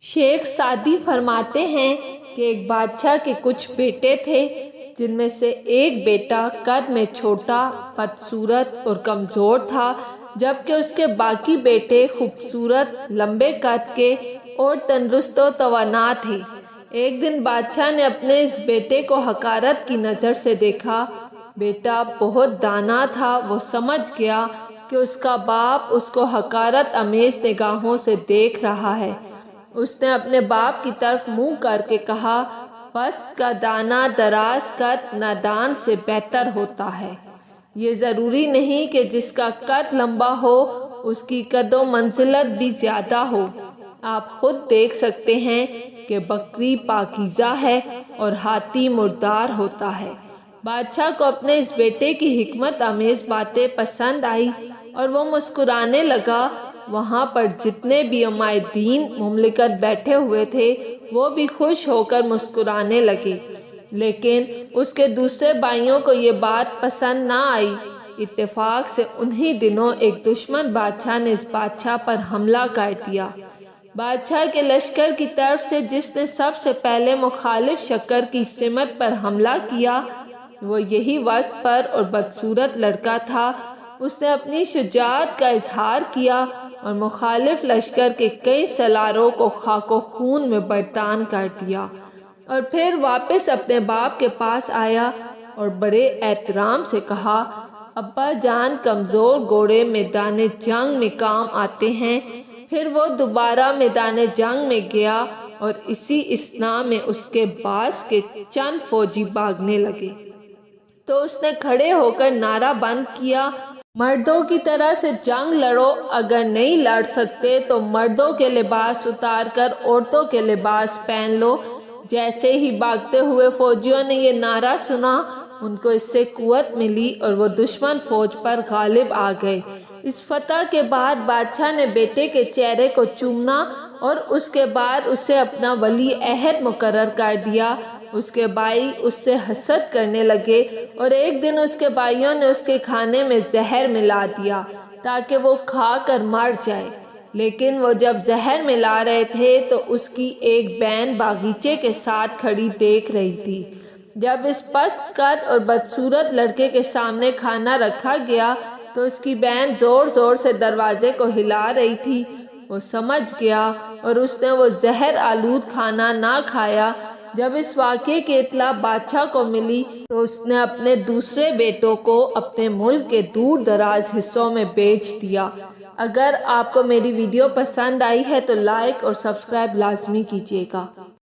شیخ Saadi فرماتے ہیں کہ ایک بادشاہ کے کچھ بیٹے تھے، جن میں سے ایک بیٹا قد میں چھوٹا، بدصورت اور کمزور تھا، جبکہ اس کے باقی بیٹے خوبصورت، لمبے قد کے اور تندرست و توانا تھے۔ ایک دن بادشاہ نے اپنے اس بیٹے کو حقارت کی نظر سے دیکھا۔ بیٹا بہت دانا تھا، وہ سمجھ گیا کہ اس کا باپ اس کو حقارت آمیز نگاہوں سے دیکھ رہا ہے۔ اس نے اپنے باپ کی طرف منہ کر کے کہا، پست کا دانا دراز قد نادان سے بہتر ہوتا ہے۔ یہ ضروری نہیں کہ جس کا قد لمبا ہو اس کی قد و منزلت بھی زیادہ ہو۔ آپ خود دیکھ سکتے ہیں کہ بکری پاکیزہ ہے اور ہاتھی مردار ہوتا ہے۔ بادشاہ کو اپنے اس بیٹے کی حکمت آمیز باتیں پسند آئی اور وہ مسکرانے لگا۔ وہاں پر جتنے بھی عمائے دین مملکت بیٹھے ہوئے تھے وہ بھی خوش ہو کر مسکرانے لگے، لیکن اس کے دوسرے بھائیوں کو یہ بات پسند نہ آئی۔ اتفاق سے انہی دنوں ایک دشمن بادشاہ نے اس بادشاہ پر حملہ کر دیا۔ بادشاہ کے لشکر کی طرف سے جس نے سب سے پہلے مخالف شکر کی سمت پر حملہ کیا وہ یہی وسط پر اور بدصورت لڑکا تھا۔ اس نے اپنی شجاعت کا اظہار کیا اور مخالف لشکر کے کئی سالاروں کو خاک و خون میں برتان کر دیا، اور پھر واپس اپنے باپ کے پاس آیا اور بڑے احترام سے کہا، ابا جان کمزور گھوڑے میدان جنگ میں کام آتے ہیں۔ پھر وہ دوبارہ میدان جنگ میں گیا اور اسی اثناء میں اس کے باز کے چند فوجی بھاگنے لگے تو اس نے کھڑے ہو کر نعرہ بند کیا، مردوں کی طرح سے جنگ لڑو، اگر نہیں لڑ سکتے تو مردوں کے لباس اتار کر عورتوں کے لباس پہن لو۔ جیسے ہی بھاگتے ہوئے فوجیوں نے یہ نعرہ سنا ان کو اس سے قوت ملی اور وہ دشمن فوج پر غالب آ گئے۔ اس فتح کے بعد بادشاہ نے بیٹے کے چہرے کو چومنا اور اس کے بعد اسے اپنا ولی عہد مقرر کر دیا۔ اس کے بھائی اس سے حسد کرنے لگے اور ایک دن اس کے بھائیوں نے اس کے کھانے میں زہر ملا دیا تاکہ وہ کھا کر مر جائے، لیکن وہ جب زہر ملا رہے تھے تو اس کی ایک بہن باغیچے کے ساتھ کھڑی دیکھ رہی تھی۔ جب اس پست قد اور بدصورت لڑکے کے سامنے کھانا رکھا گیا تو اس کی بہن زور زور سے دروازے کو ہلا رہی تھی۔ وہ سمجھ گیا اور اس نے وہ زہر آلود کھانا نہ کھایا۔ جب اس واقعے کی اطلاع بادشاہ کو ملی تو اس نے اپنے دوسرے بیٹوں کو اپنے ملک کے دور دراز حصوں میں بیچ دیا۔ اگر آپ کو میری ویڈیو پسند آئی ہے تو لائک اور سبسکرائب لازمی کیجیے گا۔